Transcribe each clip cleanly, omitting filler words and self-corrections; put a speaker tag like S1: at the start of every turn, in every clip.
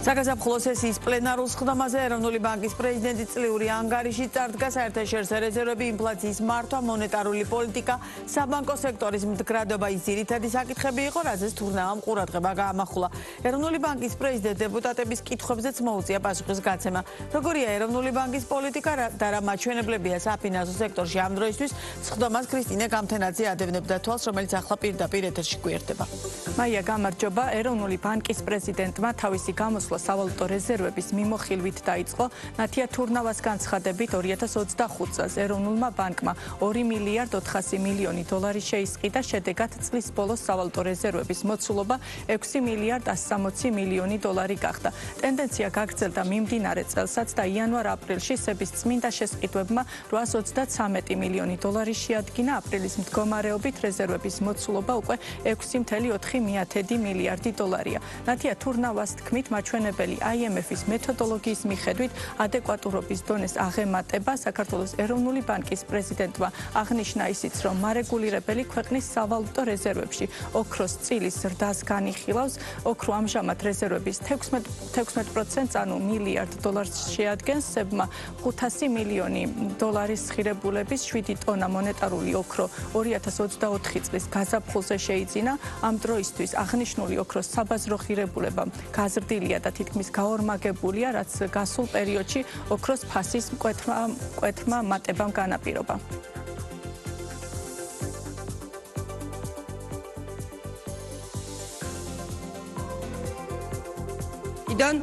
S1: Საგაზაფხულო სესიის პლენარულ სხდომაზე ეროვნული ბანკის პრეზიდენტი წლიური ანგარიში წარდგა საერთაშორისო რეზერვები, ინფლაციის მართვა, მონეტარული პოლიტიკა, საბანკო სექტორის მდგრადობა ის ძირითადი საკითხები იყო, რაზეც თურნავამ ყურადღება გაამახვილა. ეროვნული ბანკის პრეზიდენტ დეპუტატების კითხვებზეც მოუწია პასუხის გაცემა. როგორია ეროვნული ბანკის პოლიტიკა და რა მაჩვენებლებია საფინანსო სექტორში ამ დროისთვის, სხდომას ქრისტინე გამთენაძე ადევნებდა თვალს, რომელიც ახლა პირდაპირ ეთერში გვერდება.
S2: მაია, გამარჯობა. ეროვნული ბანკის პრეზიდენტმა თავისი გამოსვლა სავალუტო რეზერვების მიმოხილვით დაიწყო. ნათია თურნავას განცხადებით 2025 წელს ეროვნულმა ბანკმა 2 მილიარდ 400 მილიონი დოლარი შეისყიდა, შედეგად წლის ბოლოს სავალუტო რეზერვების მოცულობა 6 მილიარდ 160 მილიონი დოლარი გახდა. ტენდენცია გაგრძელდა მიმდინარე წელსაც და იანვარ-აპრილში სების წმინდა შესყიდვებმა 833 მილიონი დოლარი შეადგინა. აპრილის მდგომარეობით რეზერვების მოცულობა უკვე 6,4 მილიარდი დოლარია. ნათია თურნავას თქმით, მაჩვენებელი IMF-ის მეთოდოლოგიის მიხედვით ადეკვატურობის დონეს აღემატება. საქართველოს ეროვნული ბანკის პრეზიდენტმა აღნიშნა ისიც, რომ მარეგულირებელი ქვეყნის სავალუტო რეზერვებში ოქროს წილის ზრდას განიხილავს. ოქრო ამჟამად რეზერვების 16%, ანუ მილიარდ დოლარს შეადგენს. სებმა 500 მილიონი დოლარის ღირებულების 7 ტონა მონეტარული ოქრო 2024 წლის გაზაფხულზე შეიძინა. ამ დროისთვის აღნიშნული ოქროს საბაზრო ღირებულება გაზრდილია და თითქმის გაორმაგებულია, რაც გასულ პერიოდში ოქროს ფასის მკვეთრმა მატებამ განაპირობა.იდან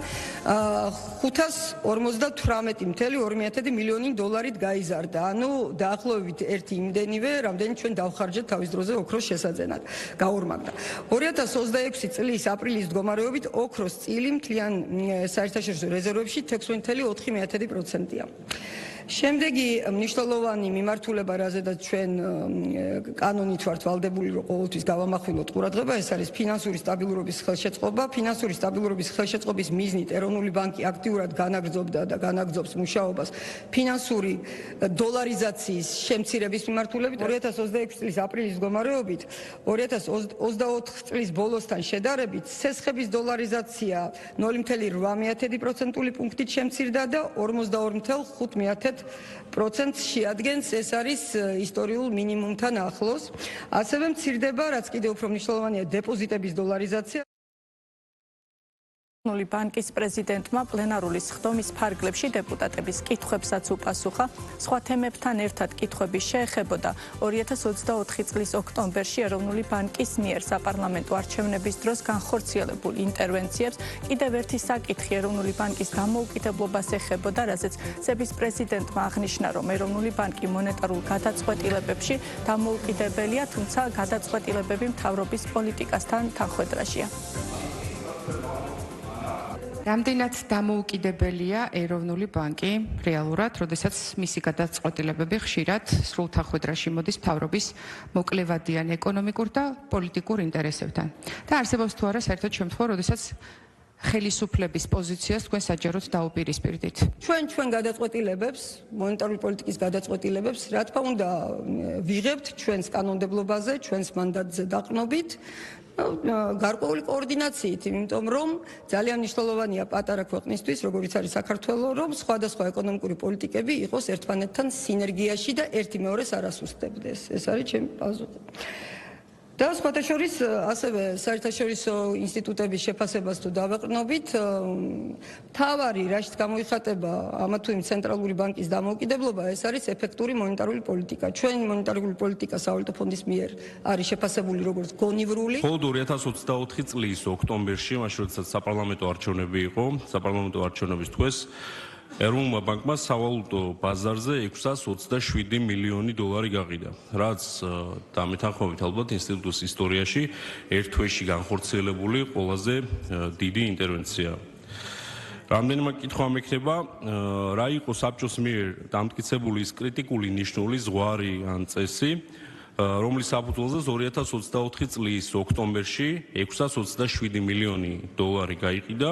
S3: 558,2 მილიონი დოლარით გაიზარდა. ანუ დაახლოებით ერთი იმდენივე, რამდენი ჩვენ დავხარჯეთ თავის დროზე ოქროს შესაძენად. გაორმაგდა. 2026 წლის აპრილის მდგომარეობით ოქროს წილი მთლიან საერთაშორისო რეზერვებში 16,4%-ია. შემდეგი მნიშვნელოვანი მიმართულება, რაზედაც ჩვენ კანონით ვართ ვალდებული, რომ ყოველთვის გავამახვილოთ ყურადღება, ეს არის ფინანსური სტაბილურობის ხელშეწყობა. ფინანსური სტაბილურობის ხელშეწყობის მიზნით ეროვნული ბანკი აქტიურად განაგრძობდა და განაგრძობს მუშაობას ფინანსური დოლარიზაციის შემცირების მიმართულებით. 2026 წლის აპრილის მდგომარეობით 2024 წლის ბოლოსთან შედარებით სესხების დოლარიზაცია 0,8% პუნქტით შემცირდა და 42,5% შეადგენს, ეს არის ისტორიულ მინიმუმთან ახლოს. ასევე მცირდება, რაც კიდევ უფრო მნიშვნელოვანია, დეპოზიტების დოლარიზაცია.
S2: ეროვნული ბანკის პრეზიდენტმა პლენარული სხდომის ფარგლებში დეპუტატების კითხვებსაც უპასუხა. სხვა თემებთან ერთად კითხვები შეეხებოდა 2024 წლის ოქტომბერში ეროვნული ბანკის მიერ საპარლამენტო არჩევნების დროს განხორციელებულ ინტერვენციებს. კიდევ ერთი საკითხი ეროვნული ბანკის დამოუკიდებლობას ეხებოდა, რაზეც სების პრეზიდენტმა აღნიშნა, რომ ეროვნული ბანკი მონეტარულ გადაწყვეტილებებში დამოუკიდებელია, თუმცა გადაწყვეტილებები მთავრობის პოლიტიკასთან თანხვედრაშია.
S4: რამდენად დამოუკიდებელია ეროვნული ბანკი რეალურად, როდესაც მისი გადაწყვეტილებები ხშირად სრულ თანხვედრაში მოდის მთავრობის მოკლევადიან ეკონომიკურ და პოლიტიკურ ინტერესებთან. და არსებობს თუ არა საერთოდ შემთხვევა, როდესაც ხელისუფლების პოზიციას თქვენ საჯაროდ დაუპირისპირდით.
S3: ჩვენ გადაწყვეტილებებს, მონეტარული პოლიტიკის გადაწყვეტილებებს, რა თქმა უნდა, ვიღებთ ჩვენს კანონმდებლობაზე, ჩვენს მანდატზე დაყრდნობით. გარკვეული კოორდინაციით, იმიტომ რომ ძალიან მნიშვნელოვანია პატარა ქვეყნისთვის, როგორიც არის საქართველო, რომ სხვადასხვა ეკონომიკური პოლიტიკები იყოს ერთმანეთთან სინერგიაში და ერთი მეორეს არ ასუსტებდეს. ეს არის ჩემი პასუხი. და სხვათა შორის ასევე საერთაშორისო ინსტიტუტების შეფასებას თუ დავეყრდნობით, მთავარი რაშიც გამოიხატება ამა თუ იმ ცენტრალური ბანკის დამოუკიდებლობა, ეს არის ეფექტური მონეტარული პოლიტიკა. ჩვენი მონეტარული პოლიტიკა სავალუტო ფონდის მიერ არის შეფასებული როგორც გონივრული.
S5: მხოლოდ 2024 წლის ოქტომბერში, მაშინ როდესაც საპარლამენტო არჩევნები იყო, საპარლამენტო არჩევნების თვეს ეროვნულმა ბანკმა სავალუტო ბაზარზე 627 მილიონი დოლარი გაყიდა, რაც დამეთანხმებით ალბათ ინსტიტუტის ისტორიაში ერთ თვეში განხორციელებული ყველაზე დიდი ინტერვენცია. რამდენიმე კითხვა მექნება, რა იყო საბჭოს მიერ დამტკიცებული ის კრიტიკული ნიშნული ზღვარი ან წესი, რომლის საფუძველზე 2024 წლის ოქტომბერში 627 მილიონი დოლარი გაიყიდა,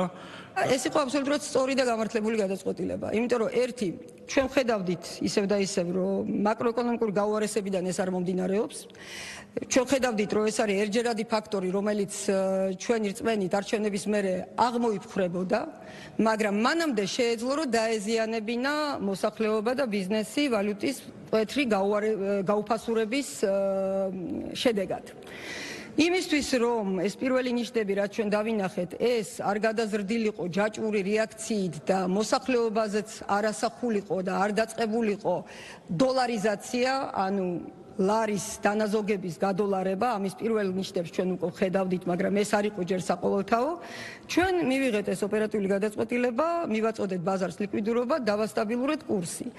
S3: ეს იყო აბსოლუტურად სწორი და გამართლებული გადაწყვეტილება, იმიტომ რომ ერთი ჩვენ ხედავდით ისევ და ისევ რომ მაკროეკონომიკური გაუარესებიდან ეს არ მომდინარეობს. ჩვენ ხედავდით რომ ეს არის ერთჯერადი ფაქტორი, რომელიც ჩვენი რწმენით არჩევნების მერე აღმოიფხრებოდა, მაგრამ მანამდე შეეძლო რომ დაეზიანებინა მოსახლეობა და ბიზნესი ვალუტის მკვეთრი გაუფასურების შედეგად. იმისთვის რომ ეს პირველი ნიშნები რაც ჩვენ დავინახეთ, ეს არ გადაზრდილიყო ჯაჭვური რეაქციით და მოსახლეობაზეც არასახულიყო და არ დაწყებულიყო დოლარიზაცია, ანუ ლარის დანაზოგების გადოლარება, ამის პირველ ნიშნებს ჩვენ უკვე ხედავდით, მაგრამ ეს არ იყო ჯერ საყოველთაო. ჩვენ მივიღეთ ეს ოპერატიული გადაწყვეტილება, მივაწოდეთ ბაზარს ლიკვიდურობა, დავასტაბილურეთ კურსი.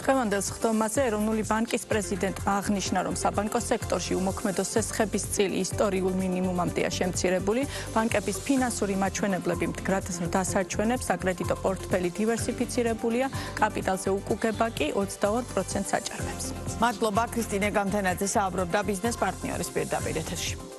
S2: დღევანდელ სხდომაზე ეროვნული ბანკის პრეზიდენტმა აღნიშნა, რომ საბანკო სექტორში უმოქმედო სესხების წილი ისტორიულ მინიმუმამდეა შემცირებული, ბანკების ფინანსური მაჩვენებლები მდგრად დასაჩვენებს, საკრედიტო პორტფელი დივერსიფიცირებულია, კაპიტალზე უკუგება კი 22%-ს აჭარბებს.
S1: მადლობა ქრისტინე გამთენაძე, საუბრობდა ბიზნეს პარტნიორის პირდაპირ ეთერში.